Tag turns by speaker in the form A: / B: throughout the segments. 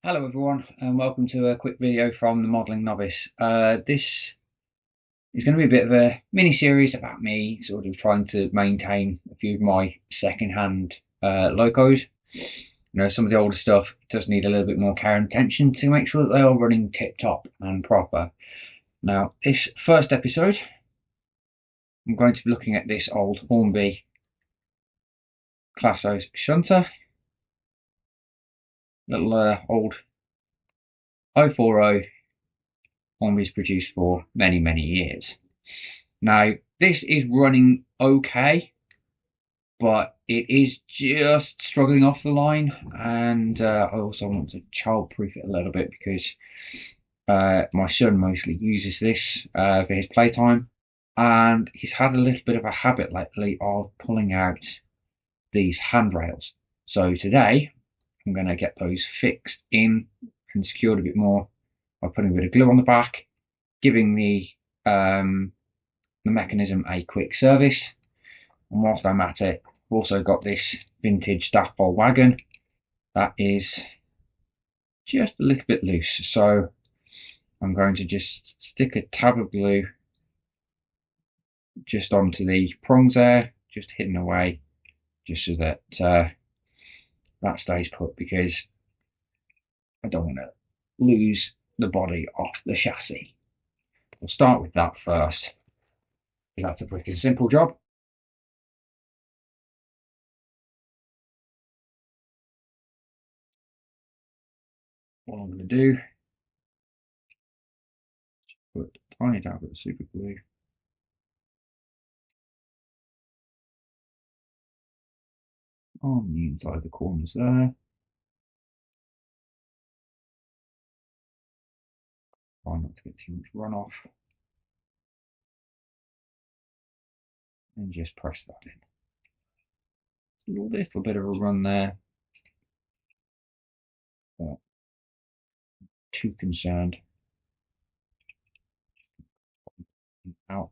A: Hello everyone and welcome to a quick video from the Modelling Novice. This is going to be a bit of a mini series about me sort of trying to maintain a few of my second-hand locos. Some of the older stuff does need a little bit more care and attention to make sure that they are running tip-top and proper. Now this first episode I'm going to be looking at this old Hornby Class O shunter. Little old 040 Hornby's produced for many years. Now this is running okay, but it is just struggling off the line, and I also want to childproof it a little bit because my son mostly uses this for his playtime, and he's had a little bit of a habit lately of pulling out these handrails. So today I'm going to get those fixed in and secured a bit more by putting a bit of glue on the back, giving the mechanism a quick service. And whilst I'm at it, I've also got this vintage staff bowl wagon that is just a little bit loose, so I'm going to just stick a tab of glue just onto the prongs there, just hidden away, just so that that stays put, because I don't want to lose the body off the chassis. We'll start with that first. That's a pretty simple job. What I'm going to do, put a tiny dab of super glue on the inside of the corners there. Try not to get too much runoff. And just press that in. A little bit of a run there, but too concerned. Out.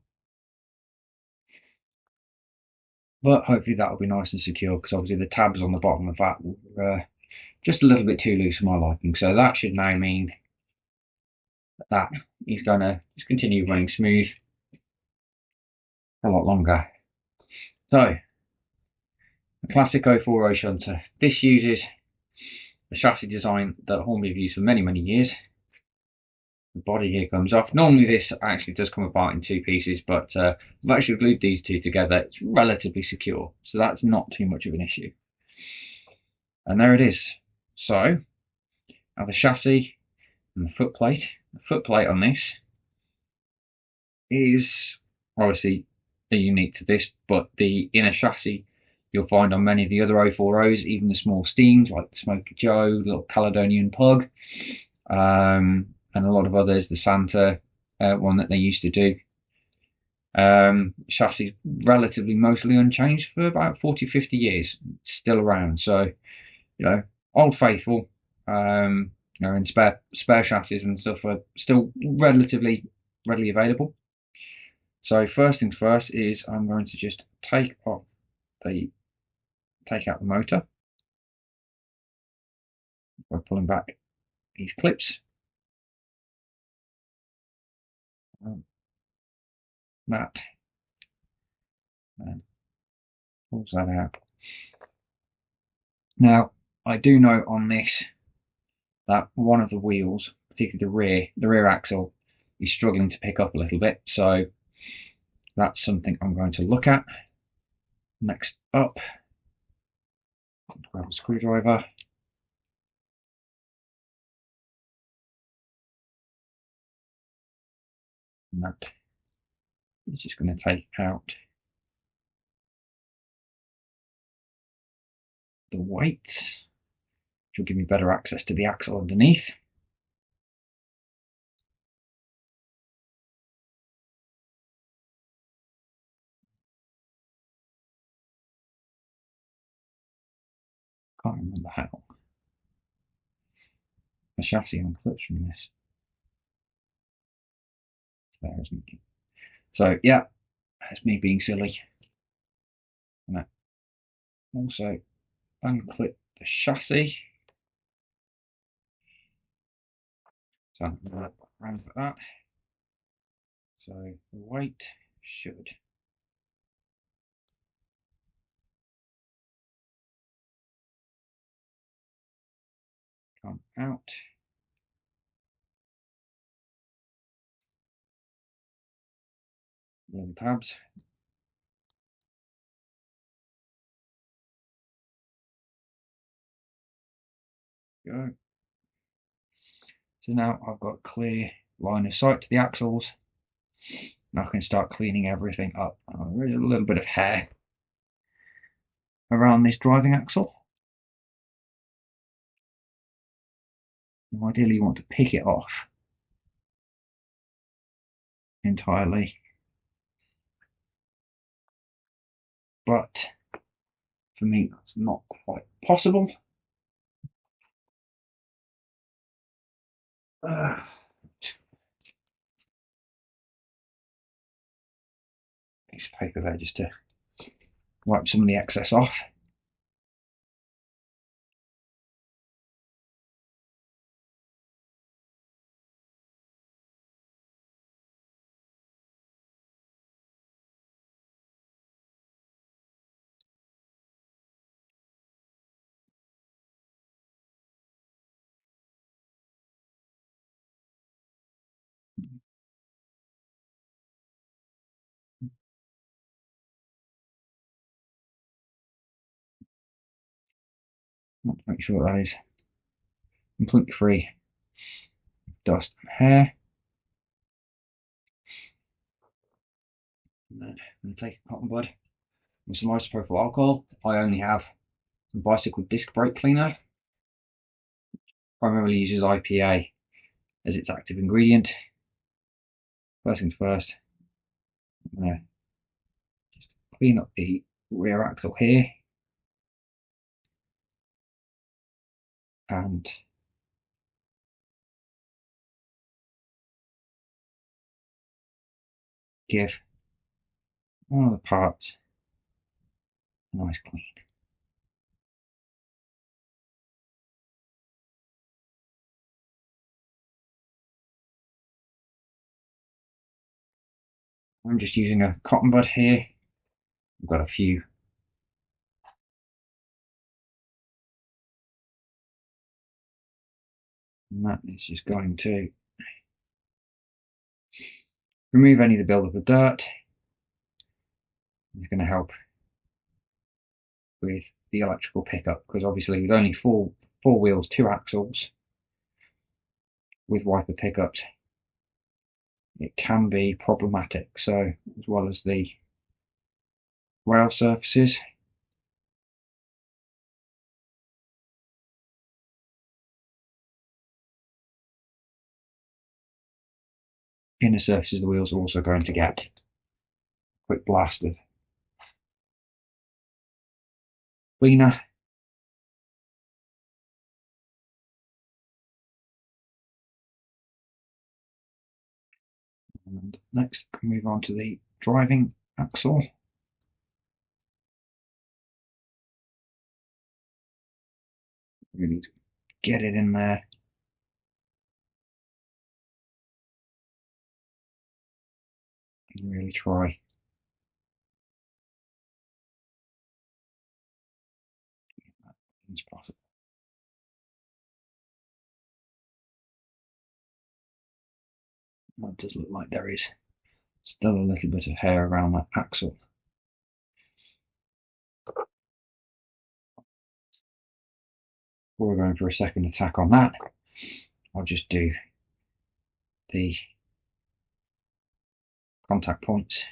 A: But hopefully that'll be nice and secure, because obviously the tabs on the bottom of that were just a little bit too loose for my liking. So that should now mean that he's going to just continue running smooth for a lot longer. So, the classic 040 shunter. This uses the chassis design that Hornby have used for many years. The body here comes off. Normally this actually does come apart in two pieces, but I've actually glued these two together. It's relatively secure, so that's not too much of an issue. And there it is. So, now the chassis and the footplate. The footplate on this is obviously unique to this, but the inner chassis you'll find on many of the other 040s, even the small steams like the Smoky Joe, little Caledonian Pug, and a lot of others, the Santa one that they used to do. Chassis relatively mostly unchanged for about 40-50 years, still around. So, old faithful. And spare chassis and stuff are still relatively readily available. So first things first is I'm going to just take out the motor by pulling back these clips. That and pulls that out. Now I do note on this that one of the wheels, particularly the rear axle, is struggling to pick up a little bit, so that's something I'm going to look at. Next up, grab a screwdriver. And that is just going to take out the weight, which will give me better access to the axle underneath. Can't remember how. The chassis unclips from this. There, isn't it? So yeah, that's me being silly. And that also unclip the chassis. So I'm going to around for that. So the weight should come out. Little tabs. Go. So now I've got a clear line of sight to the axles. And I can start cleaning everything up. There's a little bit of hair around this driving axle. And ideally you want to pick it off entirely. But for me that's not quite possible. Piece of paper there just to wipe some of the excess off. Want to make sure that is completely free of dust and hair. And then I'm going to take a cotton bud and some isopropyl alcohol. I only have some bicycle disc brake cleaner. Primarily uses IPA as its active ingredient. First things first, I'm going to just clean up the rear axle here and give all the parts a nice clean. I'm just using a cotton bud here. I've got a few. And that is just going to remove any of the buildup of dirt. It's going to help with the electrical pickup because obviously with only four wheels, 2 axles with wiper pickups, it can be problematic. So as well as the rail surfaces, inner surfaces of the wheels are also going to get a quick blast of cleaner. And next, move on to the driving axle. Really get it in there. And really try. As possible. Well, it does look like there is still a little bit of hair around that axle. Before we're going for a second attack on that, I'll just do the contact points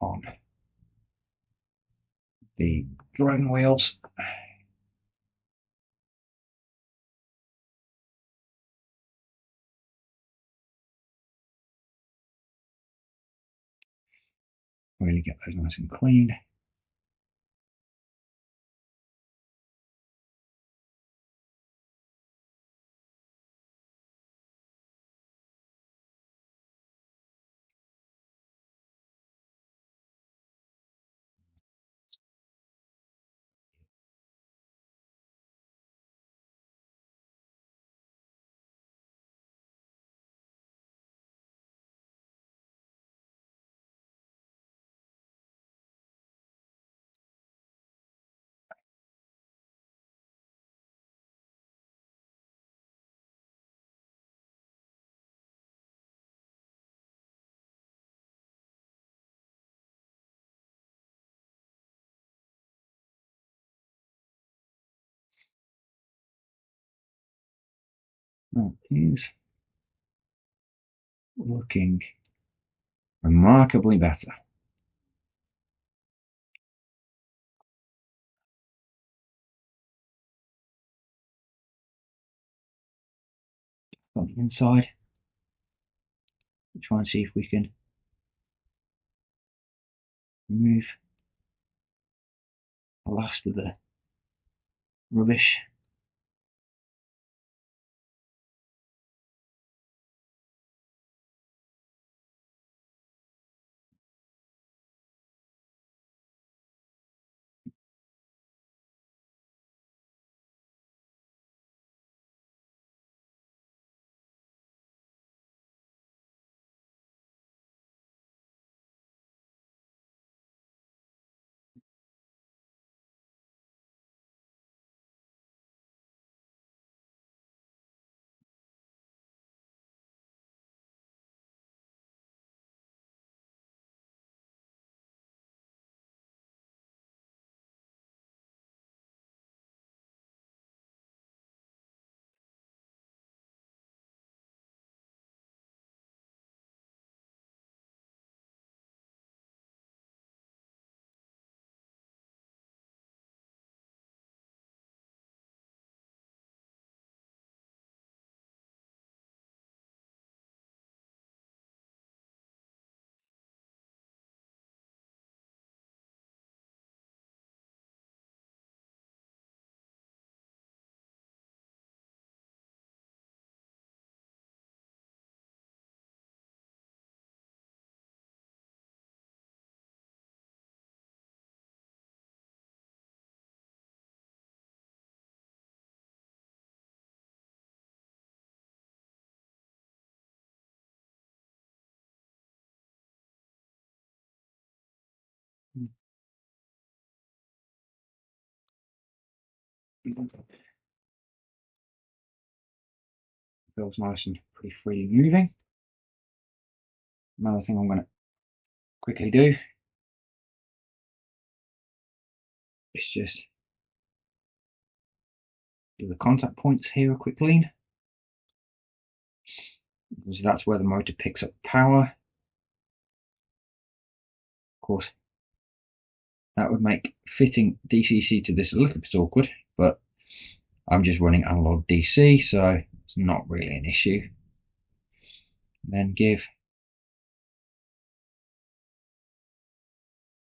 A: on the driving wheels. Really get those nice and clean. That is looking remarkably better. On the inside, we'll try and see if we can remove the last of the rubbish. Feels nice and pretty freely moving. Another thing I'm going to quickly do is just do the contact points here a quick clean, because that's where the motor picks up power. Of course, that would make fitting DCC to this a little bit awkward, but I'm just running analog DC, so it's not really an issue. Then give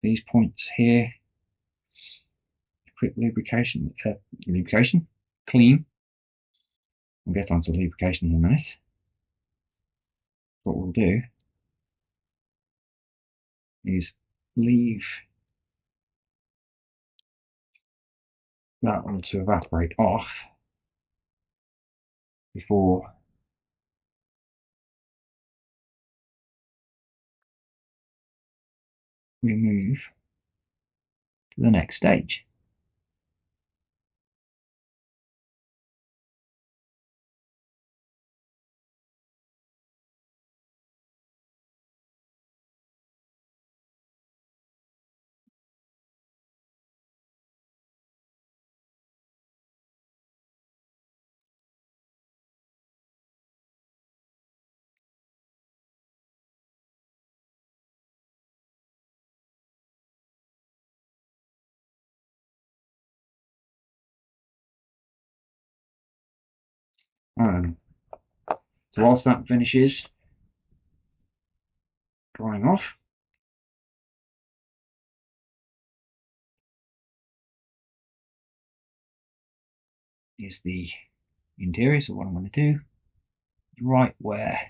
A: these points here quick lubrication, clean. We'll get onto lubrication in a minute. What we'll do is leave that one to evaporate off before we move to the next stage. So whilst that finishes drying off, is the interior. So what I'm going to do is right where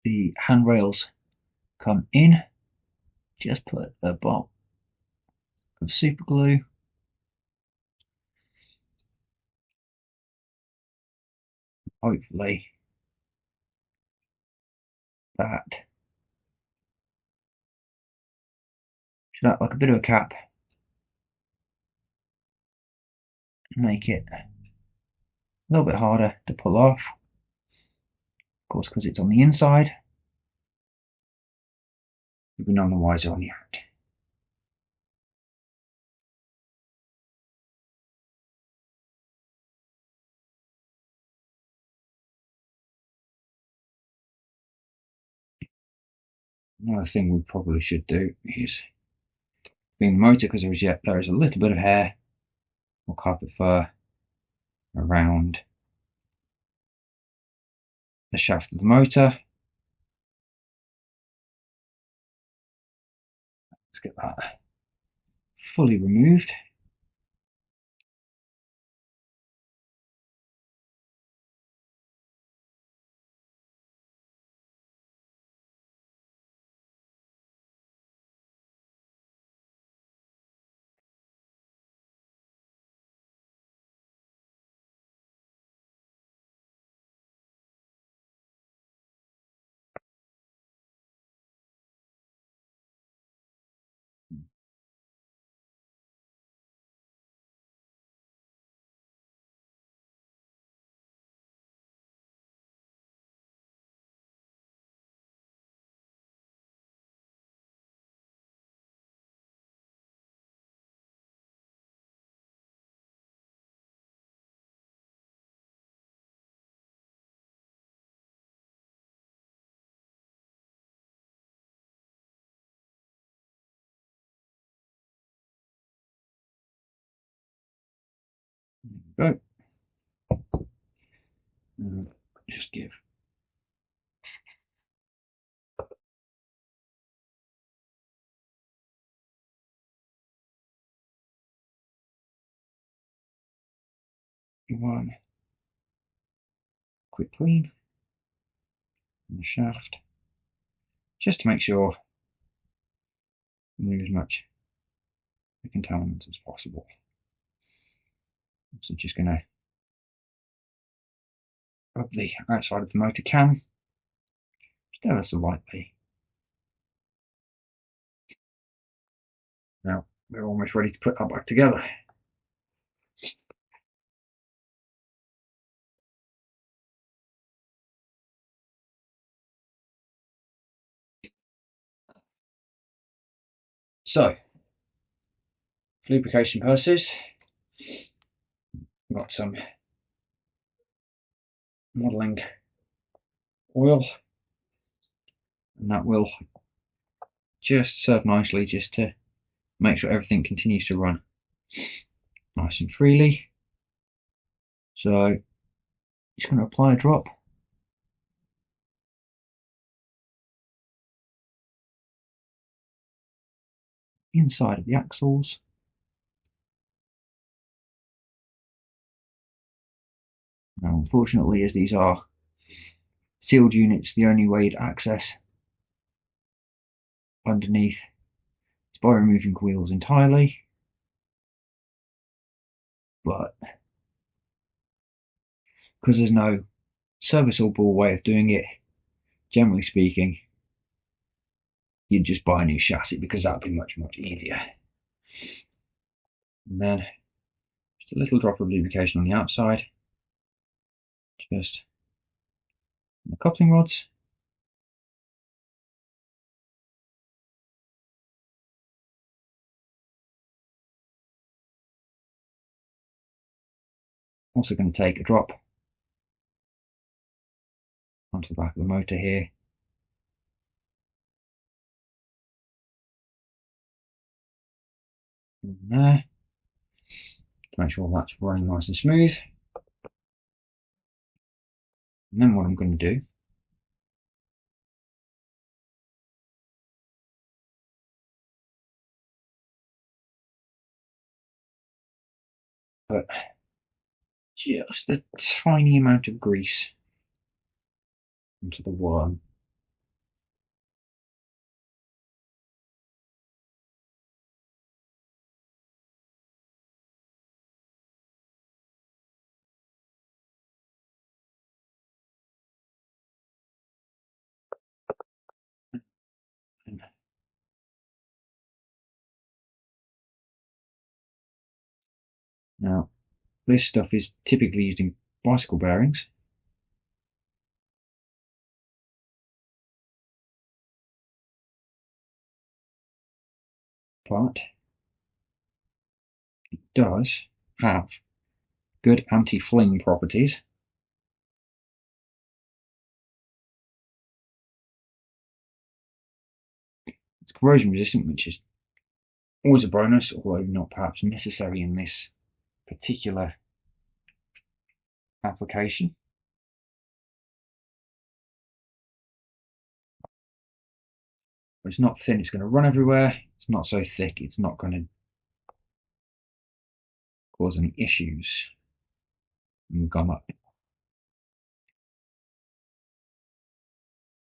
A: the handrails come in, just put a block of super glue hopefully that should act like a bit of a cap, make it a little bit harder to pull off, of course, because it's on the inside. you'll be none the wiser on the out. Another thing we probably should do is clean the motor, because there is a little bit of hair or carpet fur around the shaft of the motor. Let's get that fully removed. There we go. Just give one quick clean on the shaft, just to make sure we remove as much the contaminants as possible. So just going to rub the outside of the motor can just ever so lightly. Now we're almost ready to put that back together. So, for lubrication purposes, we've got some modelling oil, and that will just serve nicely just to make sure everything continues to run nice and freely. So just going to apply a drop inside of the axles. Now unfortunately, as these are sealed units, the only way to access underneath is by removing wheels entirely, but because there's no serviceable way of doing it, generally speaking, you'd just buy a new chassis, because that would be much easier. And then just a little drop of lubrication on the outside, just on the coupling rods. Also going to take a drop onto the back of the motor here. And there, to make sure that's running nice and smooth. And then what I'm going to do put just a tiny amount of grease into the worm. Now, this stuff is typically used in bicycle bearings. part, it does have good anti-fling properties. It's corrosion resistant, which is always a bonus, although not perhaps necessary in this particular application. But it's not thin, it's going to run everywhere. It's not so thick, it's not going to cause any issues and gum up.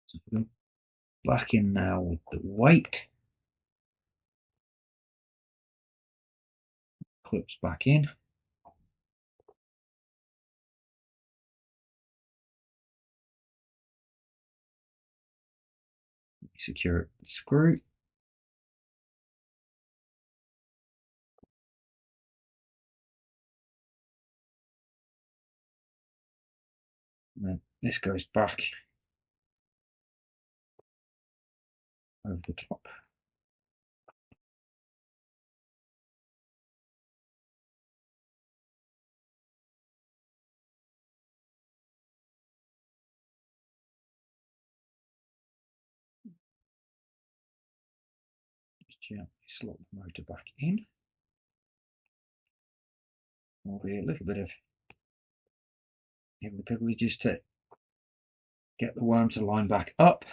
A: So back in now with the weight. Clips back in. Secure it with the screw. And then this goes back over the top. Just gently slot the motor back in. There'll be a little bit of higgledy-piggledy just to get the worm to line back up.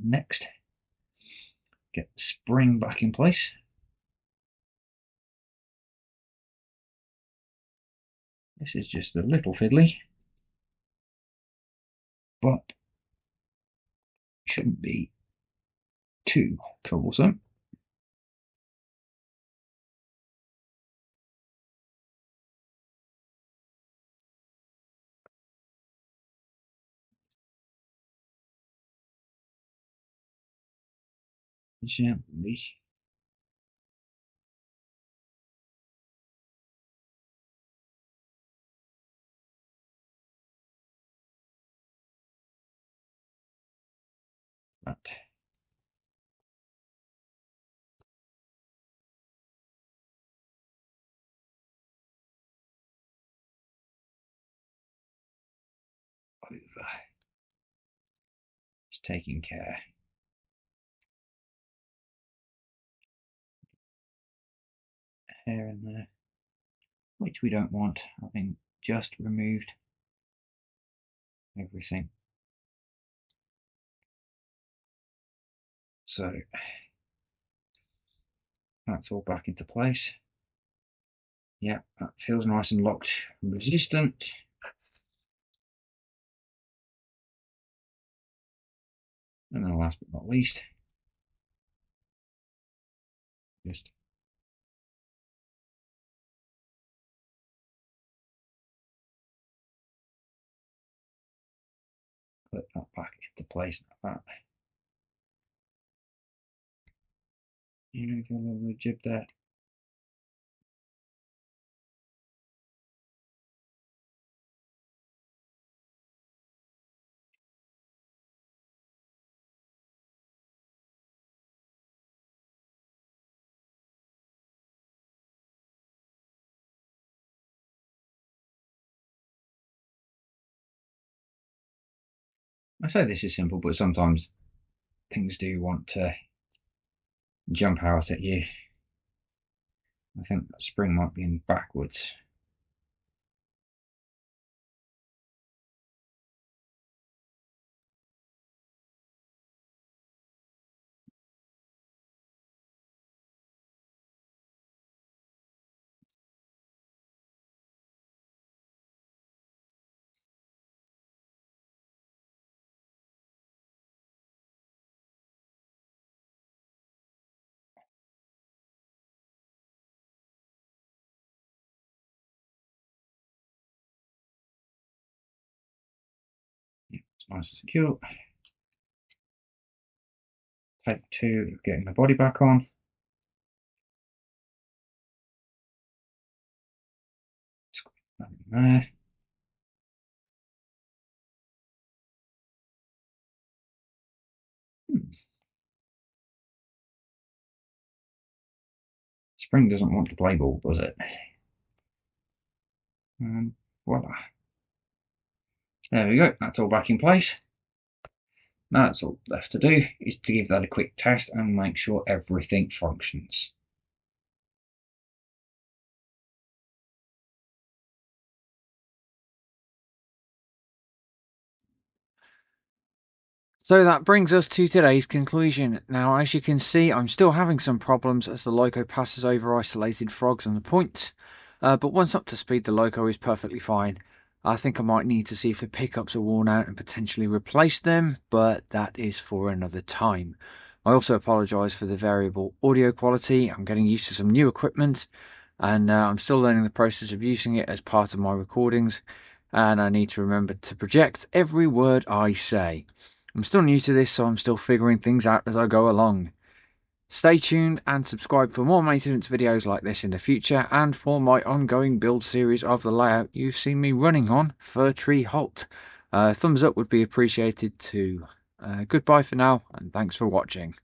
A: Next, get the spring back in place. This is just a little fiddly, but shouldn't be too troublesome. Gently that. Over. Just taking care. Hair in there, which we don't want, having just removed everything. So that's all back into place. Yeah, that feels nice and locked and resistant. And then last but not least, just clip that back into place like that. You know, feel a little jib there. I say this is simple, but sometimes things do want to jump out at you. I think that spring might be in backwards. Yeah, it's nice and secure. Take two of getting the body back on. Squeeze that in there. Spring doesn't want to play ball, does it? And voila. There we go, that's all back in place. Now that's all left to do is to give that a quick test and make sure everything functions.
B: So that brings us to today's conclusion. Now, as you can see, I'm still having some problems as the loco passes over isolated frogs on the points. But once up to speed, the loco is perfectly fine. I think I might need to see if the pickups are worn out and potentially replace them, but that is for another time. I also apologise for the variable audio quality. I'm getting used to some new equipment, and I'm still learning the process of using it as part of my recordings, and I need to remember to project every word I say. I'm still new to this, so I'm still figuring things out as I go along. Stay tuned and subscribe for more maintenance videos like this in the future, and for my ongoing build series of the layout you've seen me running on, Fir Tree Halt. Thumbs up would be appreciated too. Goodbye for now, and thanks for watching.